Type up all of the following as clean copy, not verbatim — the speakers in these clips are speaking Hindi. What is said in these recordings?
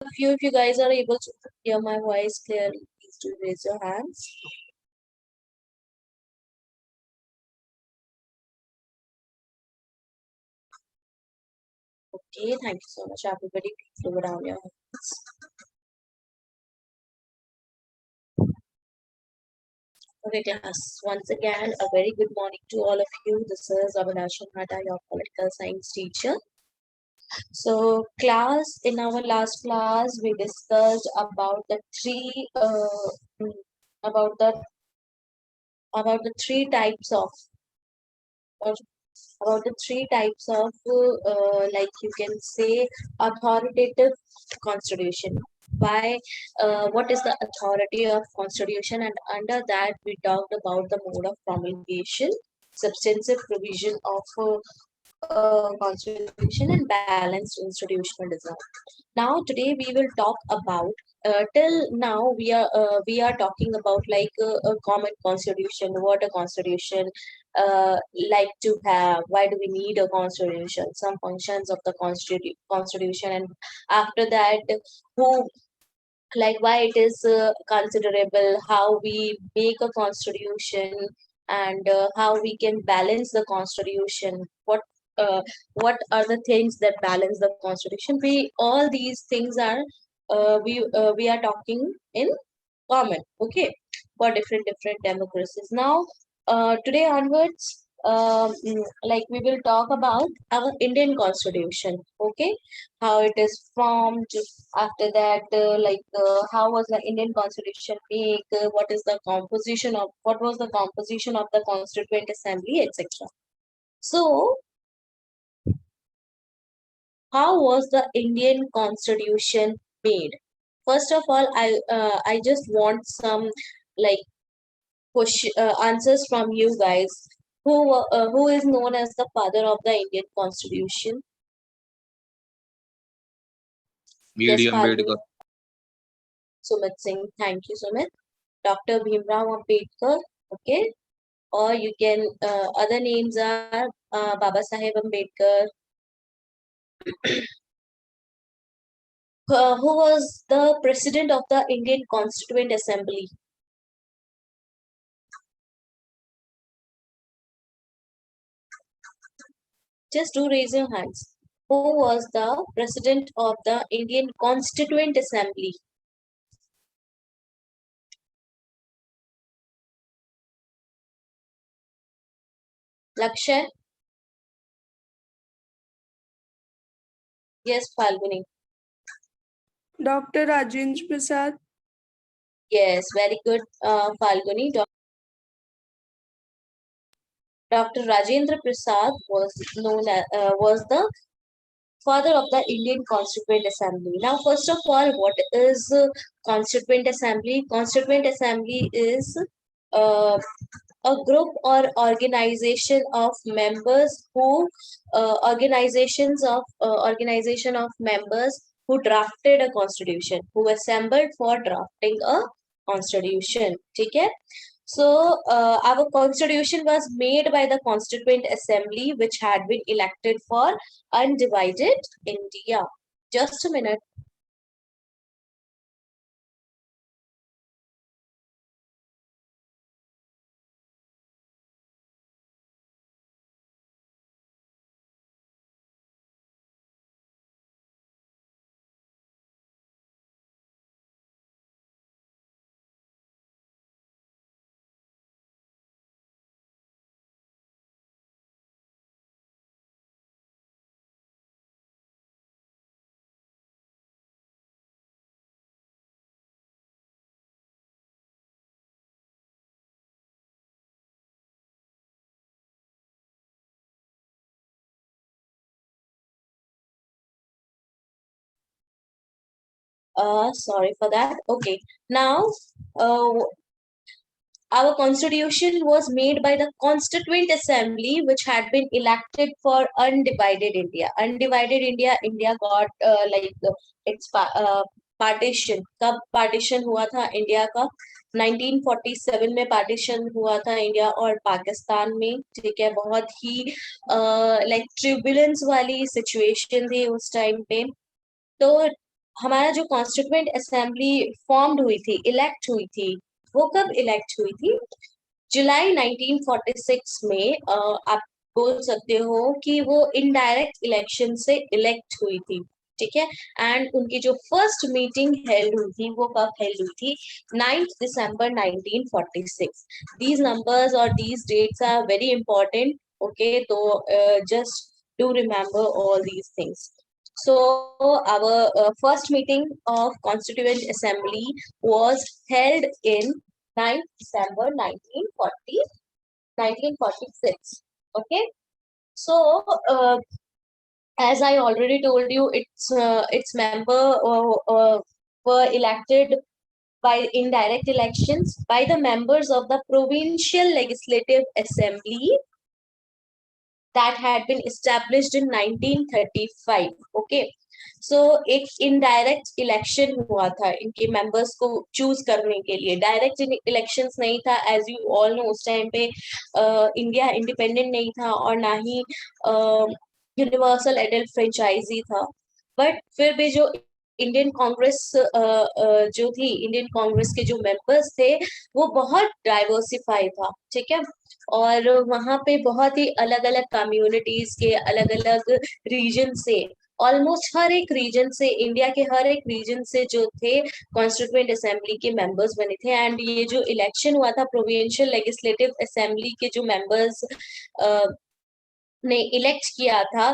If you guys are able to hear my voice clearly, please do raise your hands. Okay, thank you so much, everybody. Please lower down your hands. Okay, class. Once again, a very good morning to all of you. This is Avinash Hata, your political science teacher. So, class, in our last class, we discussed about the mm, about the three types of or about the three types of like you can say authoritative constitution. Why? What is the authority of constitution? And under that, we talked about the mode of promulgation, substantive provision of constitution, and balanced institutional design. Now today we will talk about till now we are talking about like a common constitution, what a constitution like to have, why do we need a constitution, some functions of the constitution, and after that who like why it is considerable, how we make a constitution, and how we can balance the constitution, what are the things that balance the constitution. We all these things are we are talking in common, okay, for different democracies. Now today onwards like we will talk about our Indian constitution, okay, how it is formed. After that how was the Indian constitution made, what is the composition of what was the composition of the constituent assembly, etc. So how was the Indian constitution made? First of all, I just want some like answers from you guys. Who is known as the father of the Indian constitution? Yes, B.D. Falguni. Ambedkar. Sumit Singh. Thank you, Sumit. Dr. Bhimrao Ambedkar. Okay. Or you can other names are Baba Saheb Ambedkar. Who was the president of the Indian Constituent Assembly? Just do raise your hands. Who was the president of the Indian Constituent Assembly? Lakshay? Yes, Falguni. Dr. Rajendra Prasad. Yes, very good, Falguni. Dr. Rajendra Prasad was known as, was the father of the Indian Constituent Assembly. Now, first of all, what is Constituent Assembly? Constituent Assembly is uh, a group or organization of members who organization of members who drafted a constitution, who assembled for drafting a constitution. Okay. So our constitution was made by the Constituent Assembly, which had been elected for undivided India. Just a minute. Sorry for that. Okay. Now, uh, our constitution was made by the Constituent Assembly, which had been elected for undivided India. Undivided India, India got its partition. कब partition हुआ था इंडिया का? 1947 में partition हुआ था इंडिया और पाकिस्तान में. ठीक है, बहुत ही like turbulence वाली situation थी उस time पे. तो हमारा जो कॉन्स्टिट्यूएंट असेंबली फॉर्म्ड हुई थी, इलेक्ट हुई थी, वो कब इलेक्ट हुई थी? जुलाई 1946 में। आप बोल सकते हो कि वो इनडायरेक्ट इलेक्शन से इलेक्ट हुई थी, ठीक है। एंड उनकी जो फर्स्ट मीटिंग हेल्ड हुई थी वो कब हेल्ड हुई थी? 9 दिसंबर 1946। दीज नंबर्स और these dates are very important, okay. तो just do remember all these things. So our first meeting of Constituent Assembly was held in 9th December 1946. Okay. So as I already told you, its member were elected by indirect elections by the members of the Provincial Legislative Assembly that had been established in 1935. Okay. सो एक इनडायरेक्ट इलेक्शन हुआ था इनके मेंबर्स को चूज करने के लिए. डायरेक्ट इलेक्शंस नहीं था, एज यू ऑल नो. उस टाइम पे इंडिया इंडिपेंडेंट नहीं था और ना ही यूनिवर्सल एडल्ट फ्रेंचाइजी था. बट फिर भी जो इंडियन कांग्रेस जो थी, इंडियन कांग्रेस के जो मेंबर्स थे वो बहुत डाइवर्सिफाई था, ठीक है. और वहां पे बहुत ही अलग अलग कम्युनिटीज के, अलग अलग रीजन से, ऑलमोस्ट हर एक रीजन से, इंडिया के हर एक रीजन से जो थे कॉन्स्टिट्यूएंट असेंबली के मेंबर्स बने थे. एंड ये जो इलेक्शन हुआ था प्रोविंशियल लेजिस्लेटिव असेंबली के जो मेंबर्स ने इलेक्ट किया था,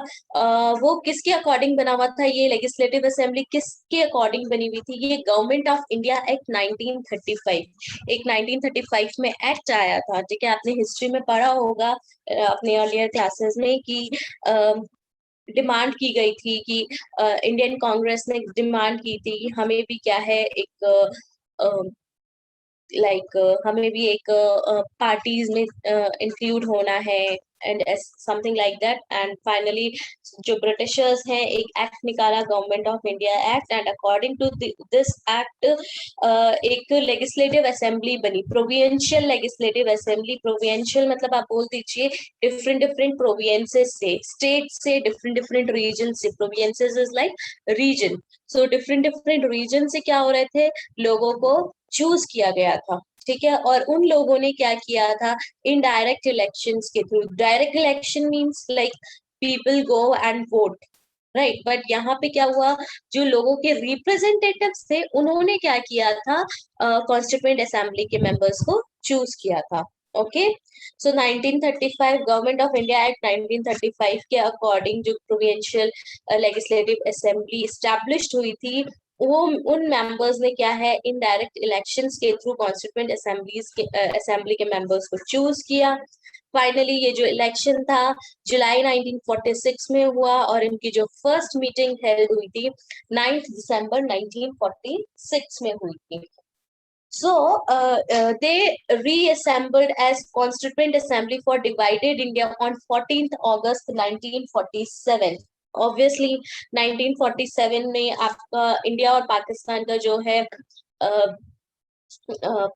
वो किसके अकॉर्डिंग बना हुआ था? ये लेजिस्लेटिव असेंबली किसके अकॉर्डिंग बनी हुई थी? ये गवर्नमेंट ऑफ इंडिया एक्ट 1935. एक 1935 में एक्ट आया था, ठीक है. आपने हिस्ट्री में पढ़ा होगा अपने अर्लियर क्लासेस में कि डिमांड की गई थी कि इंडियन कांग्रेस ने डिमांड की थी कि हमें भी क्या है, एक हमें भी एक पार्टीज में इंक्लूड होना है, and something like that. And finally जो ब्रिटिशर्स हैं एक एक्ट निकाला, government of India act. And according to this act एक लेजिस्लेटिव असेंबली बनी, प्रोविंशियल लेजिस्लेटिव असेंबली. प्रोविंशियल मतलब आप बोल दीजिए डिफरेंट डिफरेंट प्रोविंसेस से, स्टेट से, डिफरेंट डिफरेंट रीजन से. Provinces is like region. So different different region से क्या हो रहे थे, लोगों को चूज किया गया था, ठीक है. और उन लोगों ने क्या किया था, इनडायरेक्ट इलेक्शंस के through. Direct election means like people go and vote, right. But यहाँ पे क्या हुआ, जो लोगों के रिप्रेजेंटेटिव्स थे उन्होंने क्या किया था, कॉन्स्टिट्यूएंट असेंबली के मेंबर्स को चूज किया था. Okay. So 1935 government of India act 1935 के अकॉर्डिंग जो प्रोविंशियल लेजिस्लेटिव असेंबली स्टैब्लिश्ड हुई थी, वो उन मेंबर्स ने क्या है, इनडायरेक्ट इलेक्शंस के थ्रू कॉन्स्टिट्यूएंट असेंबली के मेंबर्स को चूज किया. फाइनली ये जो इलेक्शन था जुलाई 1946 में हुआ और इनकी जो फर्स्ट मीटिंग हेल्ड हुई थी 9 दिसंबर 1946 में हुई थी. So they reassembled as Constituent Assembly for Divided India on 14th August 1947. Obviously 1947 में आपका इंडिया और पाकिस्तान का जो है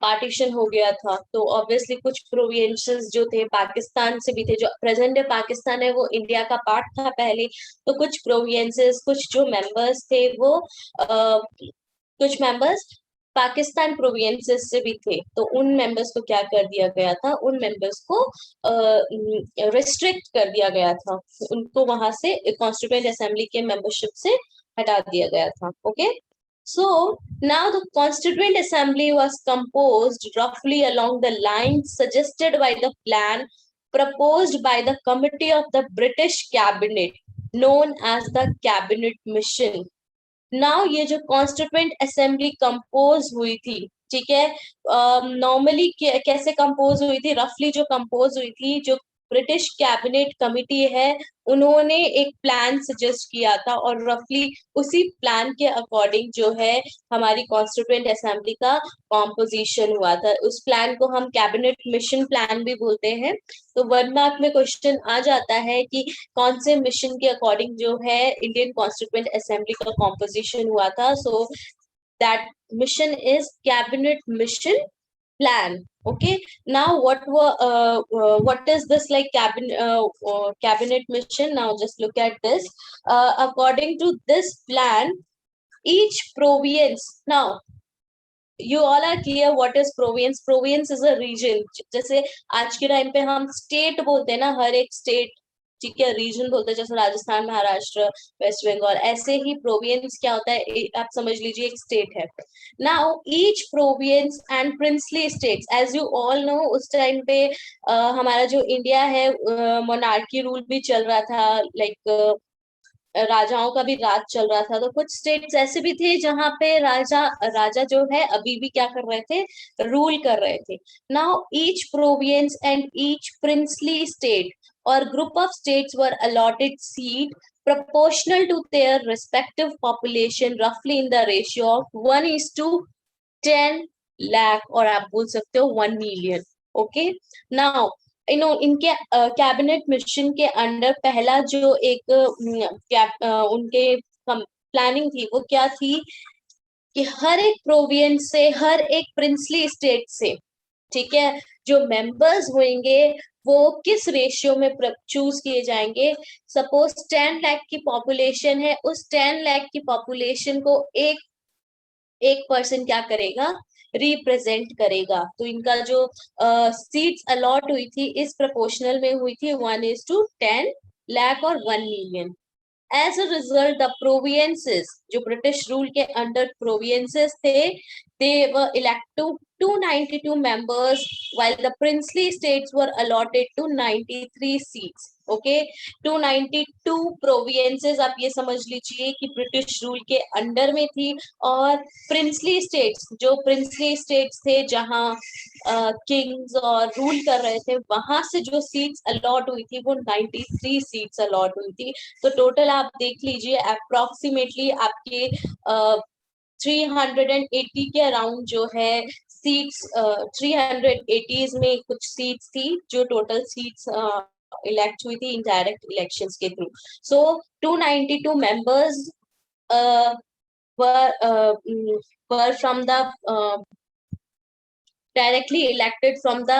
पार्टीशन हो गया था. तो ऑब्वियसली कुछ प्रोविंसेस जो थे पाकिस्तान से भी थे, जो प्रेजेंट डे पाकिस्तान है वो इंडिया का पार्ट था पहले. तो कुछ प्रोविंसेस, कुछ जो मेंबर्स थे वो कुछ मेंबर्स पाकिस्तान प्रोविंसेस से भी थे. तो उन मेंबर्स को क्या कर दिया गया था, उन मेंबर्स को रिस्ट्रिक्ट कर दिया गया था, उनको वहां से कॉन्स्टिट्यूएंट असेंबली के मेंबरशिप से हटा दिया गया था. Okay. So now the Constituent Assembly was composed roughly along the lines suggested by the plan proposed by the Committee of the British Cabinet, known as the Cabinet Mission. Now ये जो Constituent Assembly compose हुई थी, ठीक है, नॉर्मली कैसे कंपोज हुई थी, रफली जो कंपोज हुई थी, जो ब्रिटिश कैबिनेट कमिटी है उन्होंने एक प्लान सजेस्ट किया था और रफली उसी प्लान के अकॉर्डिंग जो है हमारी कॉन्स्टिट्यूएंट असेंबली का कॉम्पोजिशन हुआ था. उस प्लान को हम कैबिनेट मिशन प्लान भी बोलते हैं. तो 1 मार्क में क्वेश्चन आ जाता है कि कौन से मिशन के अकॉर्डिंग जो है इंडियन कॉन्स्टिट्यूएंट असेंबली का कॉम्पोजिशन हुआ था. सो that mission is cabinet mission plan. Okay. Now what is this like cabinet mission? Now just look at this. According to this plan, each province. Now you all are clear what is province. Province is a region. जैसे आज के टाइम पे हम स्टेट बोलते हैं ना, हर एक स्टेट, ठीक है, रीजन बोलते हैं, जैसे राजस्थान, महाराष्ट्र, वेस्ट बंगाल, ऐसे ही प्रोविंस क्या होता है, आप समझ लीजिए एक स्टेट है. Now each province and princely states, as you all know, उस टाइम पे हमारा जो इंडिया है, मोनार्की रूल भी चल रहा था, लाइक राजाओं का भी राज चल रहा था. तो कुछ स्टेट्स ऐसे भी थे जहां पे राजा राजा जो है अभी भी क्या कर रहे थे, रूल कर रहे थे. Now each province and each princely state or group of states were allotted seat proportional to their respective population, roughly in the ratio of 1:10 lakh, और आप बोल सकते हो 1 million. ओके, नाउ इनके कैबिनेट मिशन के अंडर पहला जो एक उनके प्लानिंग थी वो क्या थी कि हर एक प्रोविंस से, हर एक प्रिंसली स्टेट से, ठीक है, जो मेंबर्स होंगे वो किस रेशियो में चूज किए जाएंगे. सपोज 10 लाख की पॉपुलेशन है, उस 10 लाख की पॉपुलेशन को एक एक पर्सन क्या करेगा, रिप्रेजेंट करेगा. तो इनका जो सीट्स अलॉट हुई थी इस प्रोपोर्शनल में हुई थी 1:10 लाख और 1 million. As a result, the provinces, जो ब्रिटिश रूल के अंडर provinces थे, they were elected 292 members, while the princely states were allotted to 93 seats. Okay, 292 provinces आप ये समझ लीजिए कि ब्रिटिश रूल के अंडर में थी, और प्रिंसली स्टेट्स, जो प्रिंसली स्टेट्स थे जहां किंग्स और रूल कर रहे थे, वहां से जो सीट्स अलॉट हुई थी वो 93 सीट्स अलॉट हुई थी. तो टोटल आप देख लीजिए अप्रोक्सीमेटली आपके 380 के अराउंड जो है सीट्स, 380 में कुछ सीट्स थी जो टोटल सीट्स इलेक्ट हुई थी इनडायरेक्ट इलेक्शंस के through. So 292 members were from the directly elected from the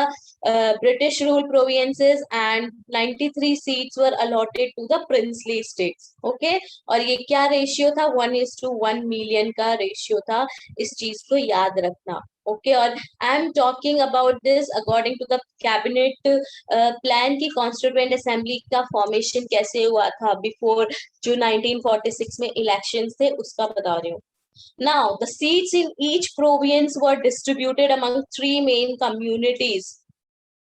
British rule provinces, and 93 seats were allotted to the princely states. Okay, और ये क्या रेशियो था, 1:1 million का रेशियो था. इस चीज को याद रखना. ओके, और I am talking about this according to the cabinet plan की कॉन्स्टिट्यूएंट असेंबली का फॉर्मेशन कैसे हुआ था बिफोर जो 1946 में इलेक्शंस थे, उसका बता रही हूँ. Now, the seats in each province were distributed among three main communities: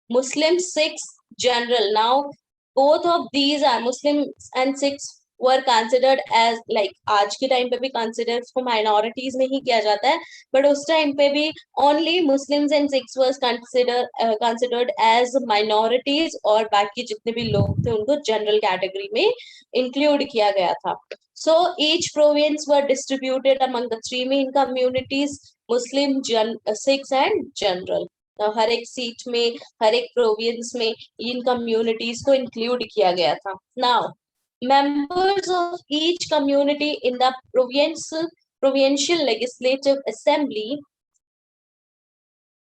Muslim, Sikhs, General. Now, both of these are Muslims and Sikhs were considered as like आज के टाइम पे भी consider को minorities में ही किया जाता है, but उस टाइम पे भी only Muslims and Sikhs was considered as minorities, और बाकी जितने भी लोग थे उनको general category में include किया गया था. So each province were distributed among the three main communities: Muslim, Sikhs and General. हर एक सीट में, हर एक प्रोविंस में इन कम्युनिटीज को इंक्लूड किया गया था. Now members of each community in the provincial legislative assembly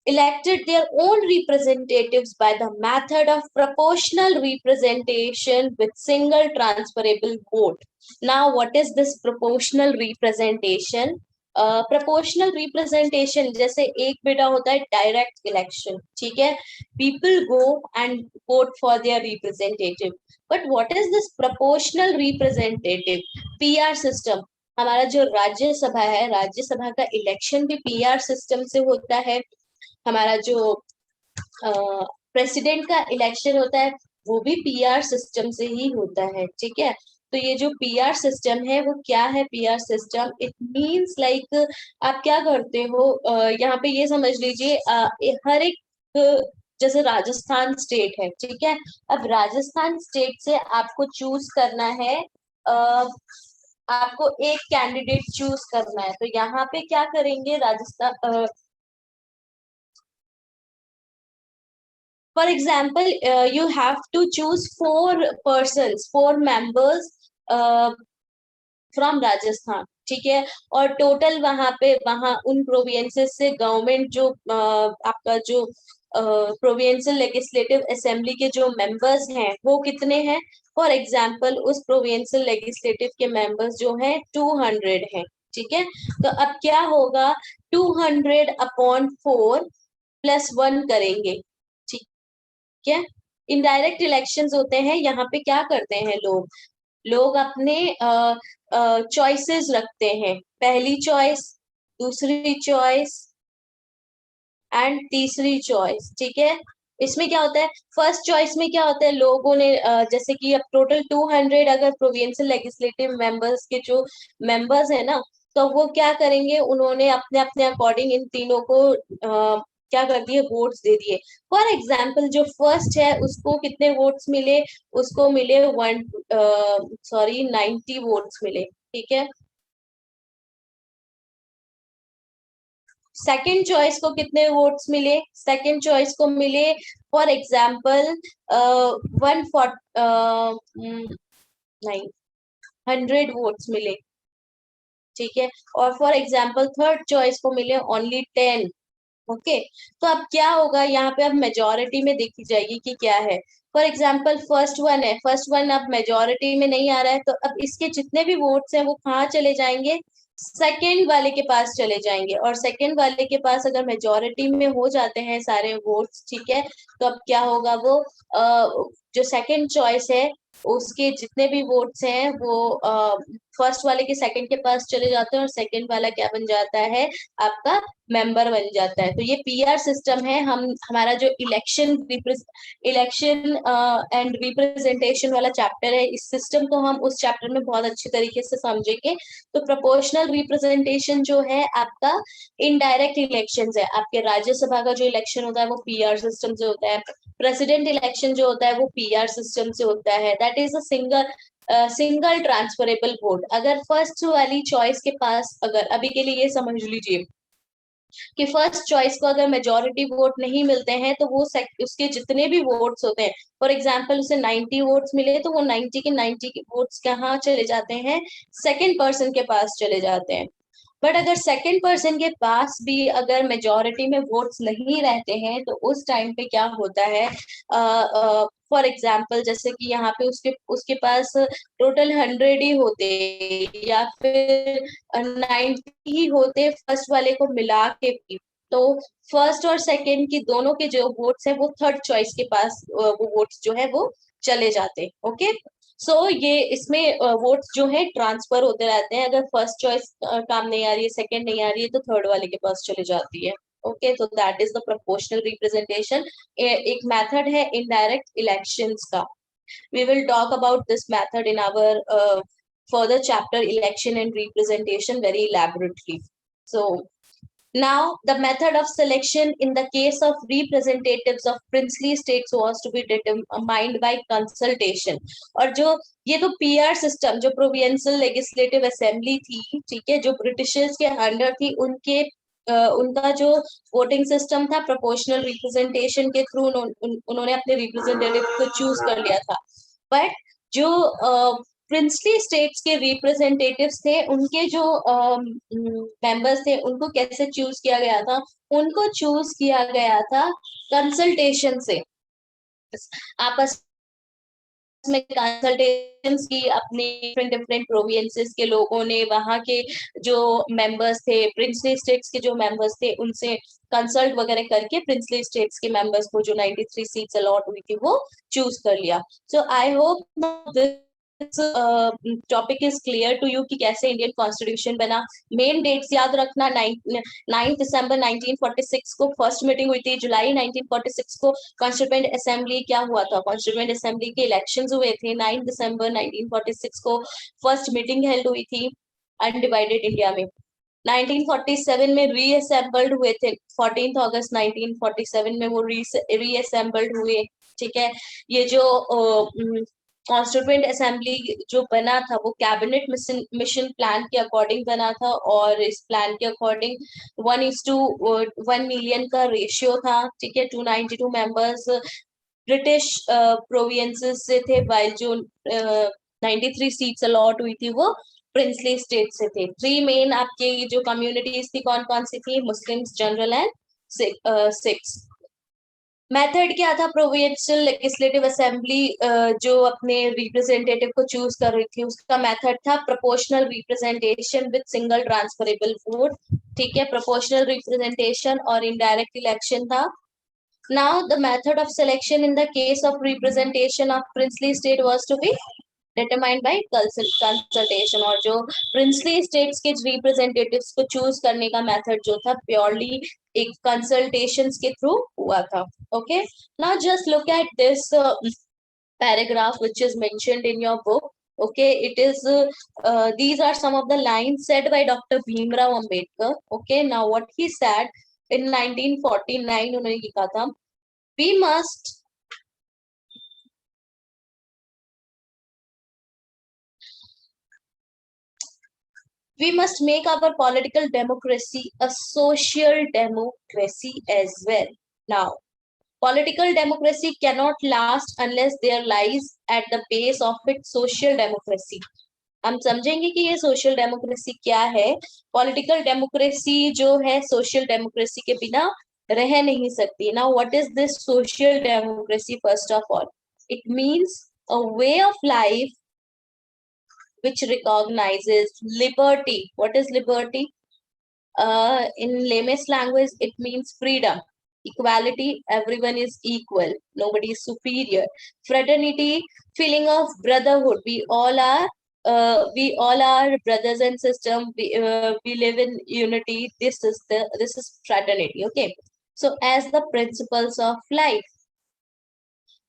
elected their own representatives by the method of proportional representation with single transferable vote. Now, what is this proportional representation? Proportional representation, जैसे एक बेटा होता है डायरेक्ट इलेक्शन, ठीक है, people go and vote for their representative. But what is this proportional representative? PR system. हमारा जो राज्यसभा है, राज्यसभा का इलेक्शन भी पीआर सिस्टम से होता है. हमारा जो प्रेसिडेंट का इलेक्शन होता है वो भी पीआर सिस्टम से ही होता है, ठीक है. तो ये जो पीआर सिस्टम है वो क्या है? PR system it means like आप क्या करते हो, यहाँ पे ये समझ लीजिए, हर एक जैसे राजस्थान स्टेट है, ठीक है, अब राजस्थान स्टेट से आपको चूज करना है, आपको एक कैंडिडेट चूज करना है. तो यहाँ पे क्या करेंगे, Rajasthan, for example, you have to choose 4 persons, 4 members from Rajasthan, ठीक है, और टोटल वहां उन प्रोविंसेस से गवर्नमेंट जो आपका जो प्रोविंशियल लेजिस्लेटिव असेंबली के जो मेंबर्स हैं वो कितने हैं. फॉर एग्जांपल उस प्रोविंशियल लेजिस्लेटिव के मेंबर्स जो हैं 200 हैं, ठीक है। तो अब क्या होगा, 200/4 +1 करेंगे। ठीक है। इनडायरेक्ट इलेक्शंस होते हैं, यहाँ पे क्या करते हैं लोग, लोग अपने चॉइसेस रखते हैं, पहली चॉइस, दूसरी चॉइस एंड तीसरी चॉइस। ठीक है। इसमें क्या होता है, फर्स्ट चॉइस में क्या होता है, लोगों ने जैसे कि अब टोटल 200 अगर प्रोविंशियल लेजिस्लेटिव मेंबर्स के जो मेंबर्स है ना, तो वो क्या करेंगे, उन्होंने अपने अपने अकॉर्डिंग इन तीनों को क्या कर दिए, वोट्स दे दिए। फॉर एग्जाम्पल जो फर्स्ट है उसको कितने वोट्स मिले, उसको मिले 90 वोट्स मिले। ठीक है। सेकंड चॉइस को कितने वोट्स मिले, सेकंड चॉइस को मिले फॉर एग्जाम्पल 100 वोट्स मिले। ठीक है। और फॉर एग्जाम्पल थर्ड चॉइस को मिले ओनली 10। ओके। तो अब क्या होगा, यहाँ पे अब मेजोरिटी में देखी जाएगी कि क्या है। फॉर एग्जाम्पल फर्स्ट वन है, फर्स्ट वन अब मेजोरिटी में नहीं आ रहा है, तो अब इसके जितने भी वोट्स हैं वो कहाँ चले जाएंगे, सेकेंड वाले के पास चले जाएंगे। और सेकेंड वाले के पास अगर मेजोरिटी में हो जाते हैं सारे वोट्स, ठीक है, तो अब क्या होगा, वो जो सेकेंड चॉइस है उसके जितने भी वोट्स हैं वो फर्स्ट वाले के सेकंड के पास चले जाते हैं, और सेकंड वाला क्या बन जाता है, आपका मेंबर बन जाता है। तो ये पीआर सिस्टम है। हम हमारा जो इलेक्शन एंड रिप्रेजेंटेशन वाला चैप्टर है, इस सिस्टम को हम उस चैप्टर में बहुत अच्छी तरीके से समझेंगे। तो प्रोपोर्शनल रिप्रेजेंटेशन जो है आपका इनडायरेक्ट इलेक्शन है, आपके राज्यसभा का जो इलेक्शन होता है वो पीआर सिस्टम से होता है। प्रेसिडेंट इलेक्शन जो होता है वो पीआर सिस्टम से होता है। That is a single transferable vote. अगर फर्स्ट वाली चॉइस के पास, अगर अभी के लिए ये समझ लीजिए कि फर्स्ट चॉइस को अगर मेजोरिटी वोट नहीं मिलते हैं, तो वो उसके जितने भी वोट्स होते हैं, फॉर एग्जाम्पल उसे 90 वोट्स मिले, तो वो 90 के 90 वोट्स कहाँ चले जाते हैं, सेकेंड पर्सन के पास चले जाते हैं। बट अगर सेकंड पर्सन के पास भी अगर मेजोरिटी में वोट्स नहीं रहते हैं, तो उस टाइम पे क्या होता है, फॉर एग्जाम्पल जैसे कि यहाँ पे उसके उसके पास टोटल 100 ही होते, या फिर 90 ही होते फर्स्ट वाले को मिला के भी, तो फर्स्ट और सेकंड की दोनों के जो वोट्स है वो थर्ड चॉइस के पास वो वोट्स जो है वो चले जाते। ओके। सो ये इसमें वोट्स जो है ट्रांसफर होते रहते हैं, अगर फर्स्ट चॉइस काम नहीं आ रही है, सेकंड नहीं आ रही है, तो थर्ड वाले के पास चली जाती है। ओके। तो that is the proportional representation. एक मेथड है इनडायरेक्ट इलेक्शंस का। We will talk about this method in our further chapter election and representation very elaborately. So now, the method of selection in the case of representatives of princely states was to be determined by consultation. और जो ये तो पीआर सिस्टम, जो प्रोविंशियल लेजिस्लेटिव असेंबली थी, ठीक है, जो ब्रिटिशर्स के अंडर थी, उनका जो वोटिंग सिस्टम था प्रोपोर्शनल रिप्रेजेंटेशन के थ्रू उन्होंने अपने रिप्रेजेंटेटिव को चूज कर लिया था। बट जो प्रिंसली स्टेट्स के रिप्रेजेंटेटिव्स थे, उनके जो मेंबर्स थे, उनको कैसे चूज किया गया था, उनको चूज किया गया था कंसल्टेशन से। आपस में कंसल्टेशन की, अपने डिफरेंट डिफरेंट प्रोविंसेस के लोगों ने, वहां के जो मेंबर्स थे, प्रिंसली स्टेट्स के जो मेंबर्स थे, उनसे कंसल्ट वगैरह करके प्रिंसली स्टेट्स के मेंबर्स को जो 93 सीट्स अलॉट हुई थी वो चूज कर लिया। So I hope topic is clear to you कि कैसे इंडियन कॉन्स्टिट्यूशन बना। मेन डेट्स याद रखना, 9 दिसंबर 1946 को फर्स्ट मीटिंग हुई थी, जुलाई 1946 को कॉन्स्टिट्यूएंट असेंबली क्या हुआ था, कॉन्स्टिट्यूएंट असेंबली के इलेक्शंस हुए थे, 9 दिसंबर 1946 को फर्स्ट मीटिंग हेल्ड हुई थी अनडिवाइडेड इंडिया में। 1947 में रीअसेंबल्ड हुए थे, 14 अगस्त 1947 में वो रीअसेंबल्ड हुए। ठीक है। ये जो कॉन्स्टिट्यूएंट असेंबली जो बना था वो कैबिनेट मिशन प्लान के अकॉर्डिंग बना था, और इस प्लान के अकॉर्डिंग 1:1 मिलियन का रेशियो था। ठीक है। 292 मेंबर्स ब्रिटिश प्रोविंसेस से थे, वाइल जो 93 सीट्स अलॉट हुई थी वो प्रिंसली स्टेट से थे। थ्री मेन आपके जो कम्युनिटीज थी, कौन कौन सी थी, Muslims, general and six. Method क्या था? प्रोविंशियल लेजिस्लेटिव असेंबली जो अपने रिप्रेजेंटेटिव को चूज कर रही थी, उसका मेथड था proportional representation with single transferable vote. ठीक है, प्रोपोर्शनल रिप्रेजेंटेशन और इनडायरेक्ट इलेक्शन था। Now the method of selection in the case of representation of princely state was to be determined by consultation, और जो princely states के representatives को choose करने का method जो था purely एक consultations के through हुआ था. Okay, now just look at this paragraph which is mentioned in your book. Okay, it is these are some of the lines said by Dr. Bhimrao Ambedkar. Okay, now what he said in 1949 उन्होंने लिखा था, we must make our political democracy a social democracy as well. Now, political democracy cannot last unless there lies at the base of it social democracy. हम समझेंगे कि ये सोशल डेमोक्रेसी क्या है. पॉलिटिकल डेमोक्रेसी जो है सोशल डेमोक्रेसी के बिना रह नहीं सकती. Now what is this social democracy? First of all, it means a way of life which recognizes liberty. What is liberty? In layman's language, it means freedom, equality, everyone is equal, nobody is superior. Fraternity, feeling of brotherhood, we all are brothers and sisters, we live in unity. This is fraternity. Okay, so as the principles of life.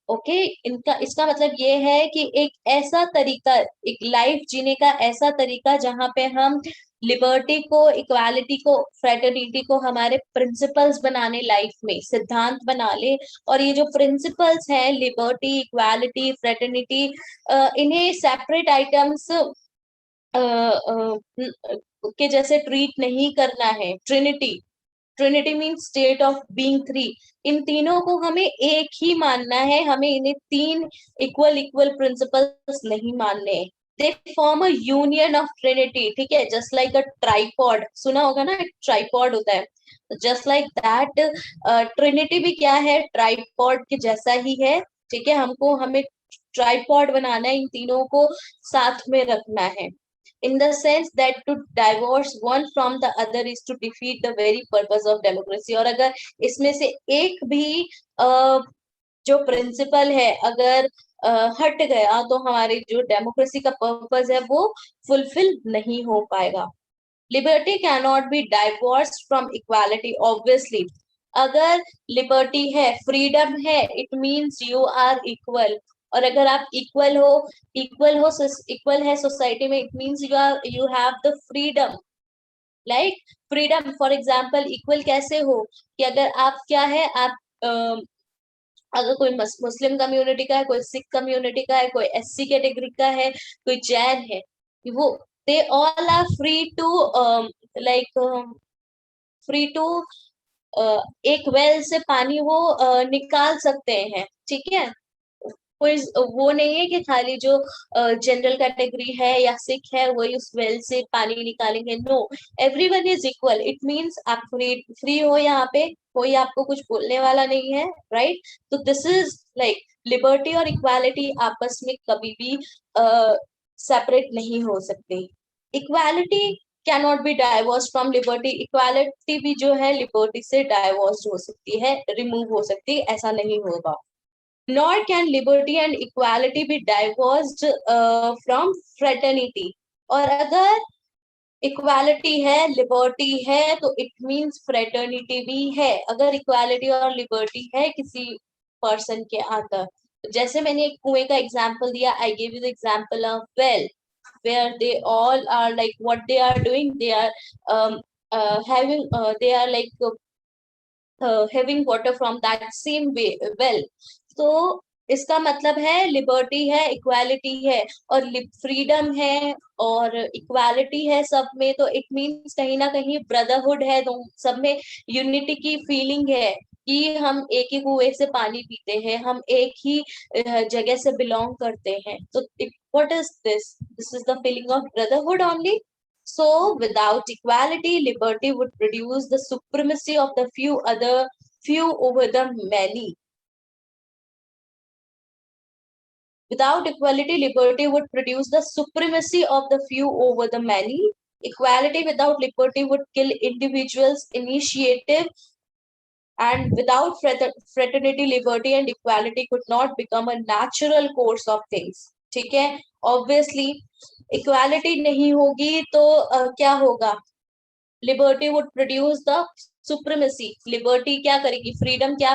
Okay, इनका इसका मतलब ये है कि एक ऐसा तरीका, एक लाइफ जीने का ऐसा तरीका जहां पे हम लिबर्टी को, इक्वालिटी को, फ्रेटर्निटी को हमारे प्रिंसिपल्स बनाने, लाइफ में सिद्धांत बना ले. और ये जो प्रिंसिपल्स हैं, लिबर्टी, इक्वालिटी, फ्रेटर्निटी, इन्हें सेपरेट आइटम्स के जैसे ट्रीट नहीं करना है. Trinity, trinity means state of being three. इन तीनों को हमें एक ही मानना है, हमें इन्हें तीन इक्वल इक्वल प्रिंसिपल्स नहीं मानने. They form a union of Trinity. ठीक है, जस्ट लाइक अ ट्राइपॉड, सुना होगा ना, ट्राइपॉड होता है. जस्ट लाइक दैट ट्रिनिटी भी क्या है? ट्राइपॉड के जैसा ही है. ठीक है, हमें ट्राइपॉड बनाना है, इन तीनों को साथ में रखना है. In the sense that to divorce one from the other is to defeat the very purpose of democracy. और अगर इसमें से एक भी जो प्रिंसिपल है अगर हट गया तो हमारी जो डेमोक्रेसी का पर्पस है वो फुलफिल नहीं हो पाएगा. Liberty can not be divorced from equality. Obviously अगर लिबर्टी है, फ्रीडम है, it means you are equal. और अगर आप इक्वल है सोसाइटी में, it means you have the freedom. Like freedom, for example, equal कैसे हो कि अगर आप क्या है, आप अगर कोई मुस्लिम कम्युनिटी का है, कोई सिख कम्युनिटी का है, कोई एससी कैटेगरी का है, कोई जैन है, वो they all are free to like free to एक वेल से पानी वो निकाल सकते हैं. ठीक है, कोई वो नहीं है कि खाली जो जनरल कैटेगरी है या सिख है वही उस वेल से पानी निकालेंगे. No, everyone is equal. It means आप फ्री हो, यहाँ पे कोई आपको कुछ बोलने वाला नहीं है. राइट, तो दिस इज लाइक लिबर्टी और इक्वालिटी आपस में कभी भी सेपरेट नहीं हो सकते. Equality cannot be divorce from liberty. Equality भी जो है लिबर्टी से डाइवोर्स हो सकती है, रिमूव हो सकती है, ऐसा नहीं होगा. Nor can liberty and equality be divorced from fraternity. और अगर इक्वालिटी है, लिबर्टी है, तो इट मींस फ्रेटर्निटी भी है. अगर इक्वालिटी और लिबर्टी है किसी पर्सन के अंदर, जैसे मैंने एक कुएं का एग्जांपल दिया, I give you the example of well, where they all are like what they are doing, they are having they are like having water from that same way well. तो इसका मतलब है लिबर्टी है, इक्वालिटी है और फ्रीडम है और इक्वालिटी है सब में, तो इट मीन्स कहीं ना कहीं ब्रदरहुड है. तो सब में यूनिटी की फीलिंग है कि हम एक ही कुएं से पानी पीते हैं, हम एक ही जगह से बिलोंग करते हैं. तो what is this? This is the feeling of brotherhood only. So, without equality, liberty would produce the supremacy of the few over the many. Without equality, liberty would produce the supremacy of the few over the many. Equality without liberty would kill individuals' initiative, and without fraternity, liberty and equality could not become a natural course of things. ठीक है, obviously equality नहीं होगी तो क्या होगा? Liberty would produce the supremacy. Liberty क्या करेगी? फ्रीडम क्या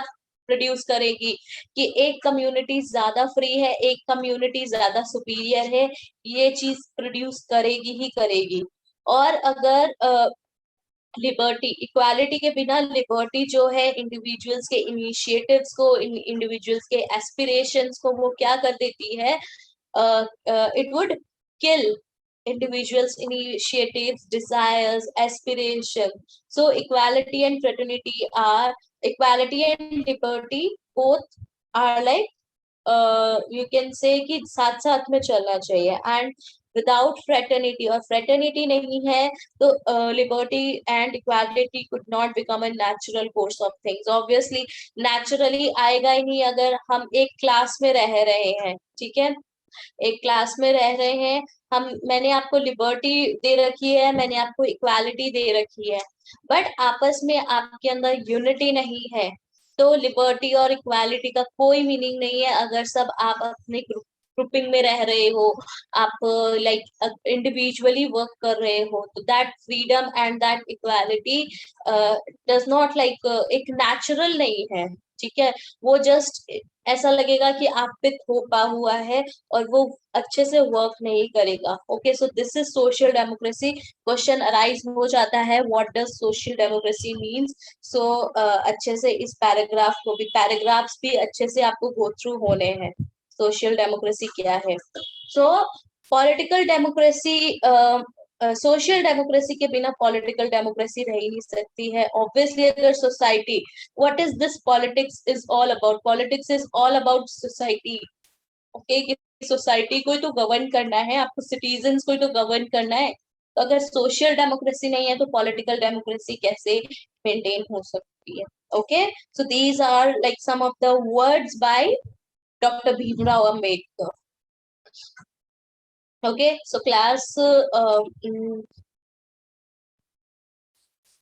प्रोड्यूस करेगी? कि एक कम्युनिटी ज्यादा फ्री है, एक कम्युनिटी ज्यादा सुपीरियर है, ये चीज प्रोड्यूस करेगी ही करेगी. और अगर लिबर्टी, इक्वालिटी के बिना लिबर्टी जो है इंडिविजुअल्स के इनिशिएटिव्स को, इंडिविजुअल्स के एस्पिरेशंस को वो क्या कर देती है? It would kill individuals initiatives, desires, aspiration. So equality and fraternity are, equality and liberty both are like you can say कि साथ साथ में चलना चाहिए. And without fraternity, और fraternity नहीं है तो liberty and equality could not become a natural course of things. Obviously naturally आएगा ही नहीं. अगर हम एक क्लास में रह रहे हैं, ठीक है, एक क्लास में रह रहे हैं हम, मैंने आपको लिबर्टी दे रखी है, मैंने आपको इक्वालिटी दे रखी है, बट आपस में आपके अंदर यूनिटी नहीं है, तो लिबर्टी और इक्वालिटी का कोई मीनिंग नहीं है. अगर सब आप अपने ग्रुपिंग में रह रहे हो, आप लाइक इंडिविजुअली वर्क कर रहे हो, तो that freedom and that equality does not like, एक नेचुरल नहीं है. ठीक है, वो जस्ट ऐसा लगेगा कि आप पे थोपा हुआ है और वो अच्छे से वर्क नहीं करेगा. Okay, so this is social democracy. Question arise हो जाता है, what does social democracy means. So अच्छे से इस पैराग्राफ को भी, पैराग्राफ्स भी अच्छे से आपको गो थ्रू होने हैं. सोशल डेमोक्रेसी क्या है? सो पॉलिटिकल डेमोक्रेसी, सोशल डेमोक्रेसी के बिना पॉलिटिकल डेमोक्रेसी रह ही नहीं सकती है. ऑब्वियसली अगर society, what is this politics is all about? Politics is all about society. Okay, कि सोसाइटी को ही तो गवर्न करना है, आपको सिटीजन्स को ही तो गवर्न करना है. तो अगर सोशल डेमोक्रेसी नहीं है तो पॉलिटिकल डेमोक्रेसी कैसे मेंटेन हो सकती है? Okay, so these are like some of the words by doctor Bhimrao Ambedkar. Okay, so class,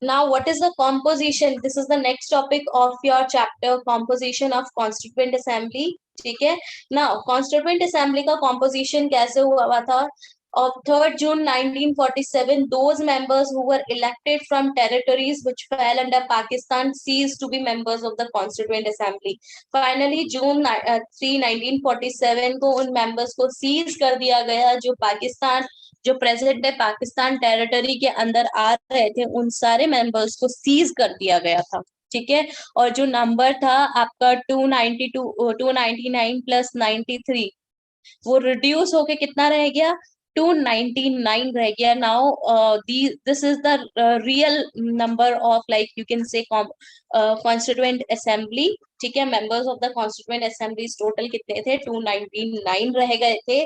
now what is the composition? This is the next topic of your chapter, composition of Constituent Assembly. ठीक है, now Constituent Assembly का composition कैसे हुआ था? Of 3rd June 1947, those members who were elected from territories which fell under Pakistan ceased to be members of the Constituent Assembly. Finally, June 3, 1947 को उन members को seize कर दिया गया जो पाकिस्तान, जो प्रेजेंट है पाकिस्तान टेरिटरी के अंदर आ रहे थे, उन सारे मेंबर्स को सीज कर दिया गया था. ठीक है, और जो नंबर था आपका 299 प्लस 93, वो रिड्यूस होके कितना रह गया? 299 रह गया. Now this is the real number of, like you can say, constituent assembly. ठीक है, members of the constituent assembly total कितने थे? 299 रह गए थे.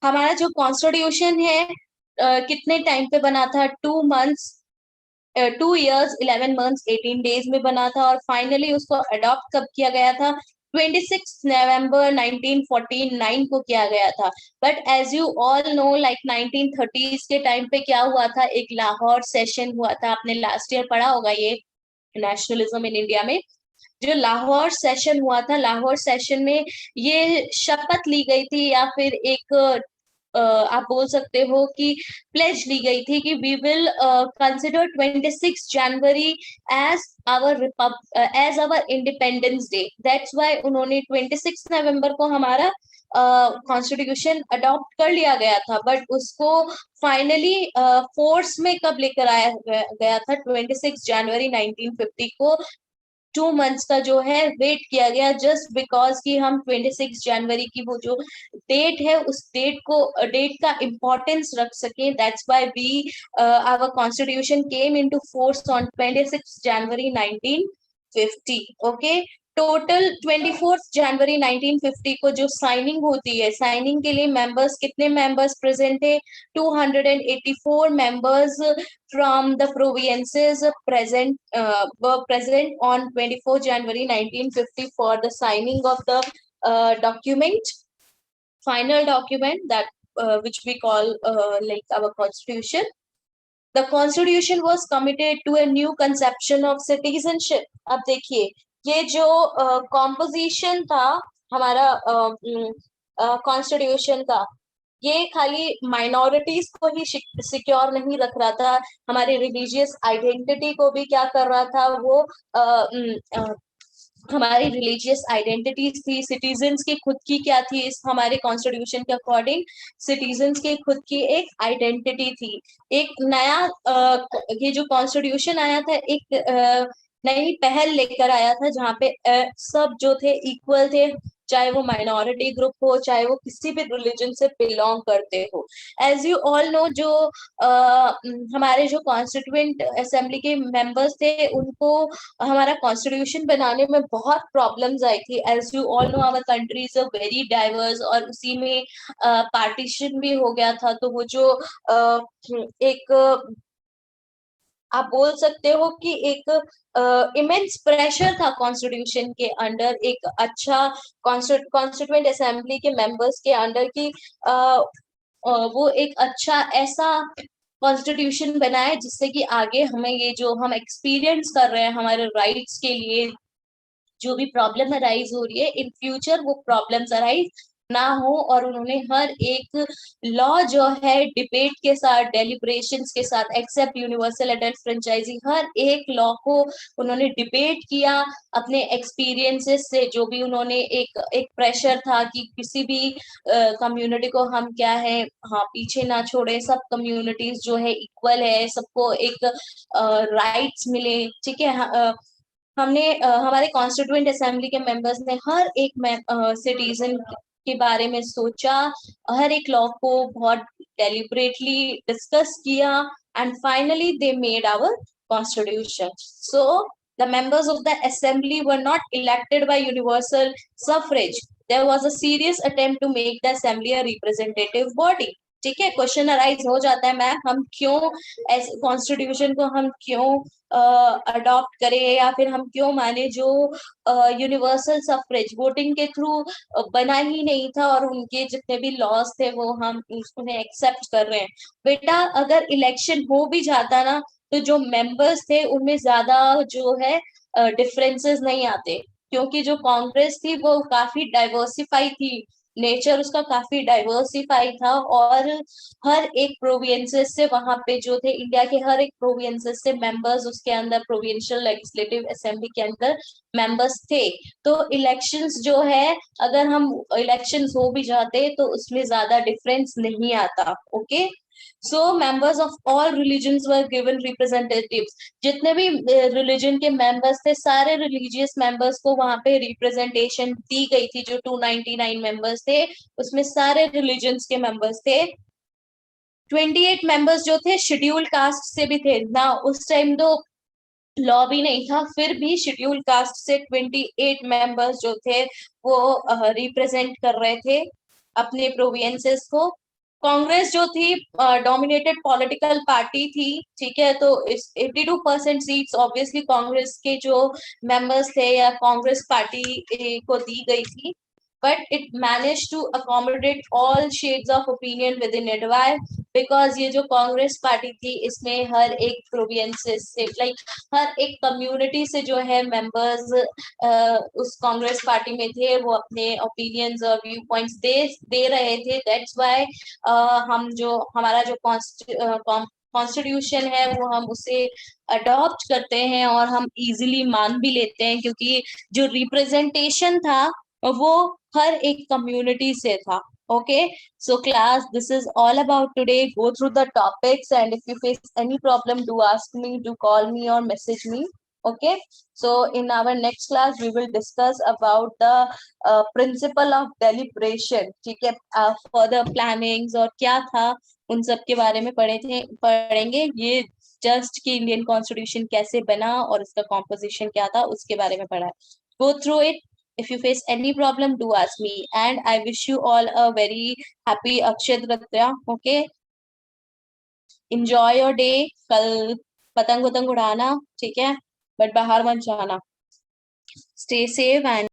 हमारा जो कॉन्स्टिट्यूशन है कितने टाइम पे बना था? 2 months, 2 years 11 months 18 days में बना था. और फाइनली उसको अडॉप्ट कब किया गया था? 26 नवंबर 1949 को किया गया था. But as you all know, like 1930s के टाइम पे क्या हुआ था? एक लाहौर सेशन हुआ था. आपने लास्ट ईयर पढ़ा होगा ये, नेशनलिज्म इन इंडिया में. जो लाहौर सेशन हुआ था, लाहौर सेशन में ये शपथ ली गई थी, या फिर एक आप बोल सकते हो कि प्लेज ली गई थी कि we will consider 26 January as our as our independence day. That's why उन्होंने 26 नवंबर को हमारा कॉन्स्टिट्यूशन अडॉप्ट कर लिया गया था. बट उसको फाइनली फोर्स में कब लेकर आया गया था? 26 जनवरी 1950 को. 2 months का जो है वेट किया गया, जस्ट बिकॉज कि हम 26 जनवरी की वो जो डेट है, उस डेट को, डेट का इम्पोर्टेंस रख सके. That's why we, our constitution came into force on 26 January 1950. Okay, total 24 January 1950 को जो साइनिंग होती है, साइनिंग के लिए मेंबर्स, कितने मेंबर्स प्रेजेंट थे? 284 members from the provinces were present on 24 January 1950 for the signing of the document. final document that which we call like our constitution. The constitution was committed to a new conception of citizenship. अब देखिए, ये जो कॉम्पोजिशन था हमारा कॉन्स्टिट्यूशन का, ये खाली माइनॉरिटीज को ही सिक्योर नहीं रख रहा था, हमारी रिलीजियस आइडेंटिटी को भी क्या कर रहा था वो, हमारी रिलीजियस आइडेंटिटीज थी, सिटीजन्स की खुद की क्या थी, इस हमारे कॉन्स्टिट्यूशन के अकॉर्डिंग सिटीजन्स की खुद की एक आइडेंटिटी थी। एक नया ये जो कॉन्स्टिट्यूशन आया था, एक नई पहल लेकर आया था, जहाँ पे सब जो थे इक्वल थे, चाहे वो माइनॉरिटी ग्रुप हो, चाहे वो किसी भी रिलीजन से बिलोंग करते हो। एज यू ऑल नो, जो हमारे जो कॉन्स्टिट्यूएंट असेंबली के मेंबर्स थे, उनको हमारा कॉन्स्टिट्यूशन बनाने में बहुत प्रॉब्लम्स आई थी। As you all know, our country is a very diverse, और उसी में पार्टीशन भी हो गया था। तो वो जो एक आप बोल सकते हो कि एक इमेंस प्रेशर था कॉन्स्टिट्यूशन के अंडर, एक अच्छा कॉन्स्टिट्यूएंट असेंबली के मेंबर्स के अंडर की वो एक अच्छा ऐसा कॉन्स्टिट्यूशन बनाए जिससे कि आगे हमें ये जो हम एक्सपीरियंस कर रहे हैं हमारे राइट्स के लिए, जो भी प्रॉब्लम अराइज हो रही है इन फ्यूचर, वो प्रॉब्लम्स अराइज ना हो। और उन्होंने हर एक लॉ जो है डिबेट के साथ, डेलिब्रेशंस के साथ, एक्सेप्ट यूनिवर्सल एडल्ट फ्रेंचाइजी, हर एक लॉ को उन्होंने डिबेट किया अपने एक्सपीरियंसेस से। जो भी उन्होंने एक एक प्रेशर था कि किसी भी कम्युनिटी को हम क्या है, हाँ, पीछे ना छोड़े, सब कम्युनिटीज जो है इक्वल है, सबको एक राइट्स मिले, ठीक है। हमने हमारे कॉन्स्टिट्यूएंट असेंबली के मेंबर्स ने हर एक सिटीजन के बारे में सोचा, हर एक लॉ को बहुत डेलिबरेटली डिस्कस किया, and finally they made our constitution. So the members of the assembly were not elected by universal suffrage. There was a serious attempt to make the assembly a representative body. ठीक है, क्वेश्चन अराइज हो जाता है, मैम हम क्यों ऐसे कॉन्स्टिट्यूशन को हम क्यों अडॉप्ट करें, या फिर हम क्यों माने जो यूनिवर्सल सफरेज वोटिंग के थ्रू बना ही नहीं था, और उनके जितने भी लॉज थे वो हम उन्हें एक्सेप्ट कर रहे हैं। बेटा, अगर इलेक्शन हो भी जाता ना, तो जो मेंबर्स थे उनमें ज्यादा जो है डिफरेंसेस नहीं आते, क्योंकि जो कांग्रेस थी वो काफी डाइवर्सिफाई थी, नेचर उसका काफी डाइवर्सिफाई था, और हर एक प्रोविंसेस से वहां पे जो थे, इंडिया के हर एक प्रोविंसेस से मेंबर्स उसके अंदर, प्रोविंशियल लेजिस्लेटिव असेंबली के अंदर मेंबर्स थे। तो इलेक्शंस जो है, अगर हम इलेक्शंस हो भी जाते तो उसमें ज्यादा डिफरेंस नहीं आता। Okay, so members of all religions were given representatives. जितने भी रिलीजन के मेंबर्स थे, सारे रिलीजियस मेंबर्स को वहां पे रिप्रेजेंटेशन दी गई थी। जो 299 मेंबर्स थे, उसमें सारे रिलीजन्स के मेंबर्स थे। 28 मेंबर्स जो थे शेड्यूल कास्ट से भी थे ना, उस टाइम तो लॉ भी नहीं था, फिर भी शेड्यूल कास्ट से 28 मेंबर्स जो थे वो रिप्रेजेंट कर रहे थे अपने प्रोविंसेस को। कांग्रेस जो थी डोमिनेटेड पॉलिटिकल पार्टी थी, ठीक है, तो इस 82% सीट्स ऑब्वियसली कांग्रेस के जो मेंबर्स थे या कांग्रेस पार्टी को दी गई थी। but it managed to accommodate all shades of opinion within it. Why? Because ये जो कांग्रेस पार्टी थी, इसमें हर एक प्रोविंसेस से, लाइक हर एक कम्युनिटी से जो है मेंबर्स उस कांग्रेस पार्टी में थे, वो अपने ओपिनियंस और व्यू पॉइंट्स दे रहे थे। दैट्स व्हाई हम जो हमारा जो कॉन्स्टिट्यूशन है वो हम उसे अडॉप्ट करते हैं, और हम इजीली मान भी लेते हैं, क्योंकि जो रिप्रेजेंटेशन था वो हर एक कम्युनिटी से था। Okay, so class, this is all about today. Go through the topics, and if you face any problem, do ask me, do call me or message me. Okay, so in our next class we will discuss about the principle of deliberation. ठीक है, further plannings और क्या था, उन सब के बारे में पढ़ेंगे। ये जस्ट कि इंडियन कॉन्स्टिट्यूशन कैसे बना और इसका कॉम्पोजिशन क्या था, उसके बारे में पढ़ा है। Go through it. If you face any problem, do ask me. And I wish you all a very happy Akshay Tritiya. Okay. Enjoy your day. कल पतंग उड़ाना, ठीक है, बट बाहर मत जाना. Stay safe and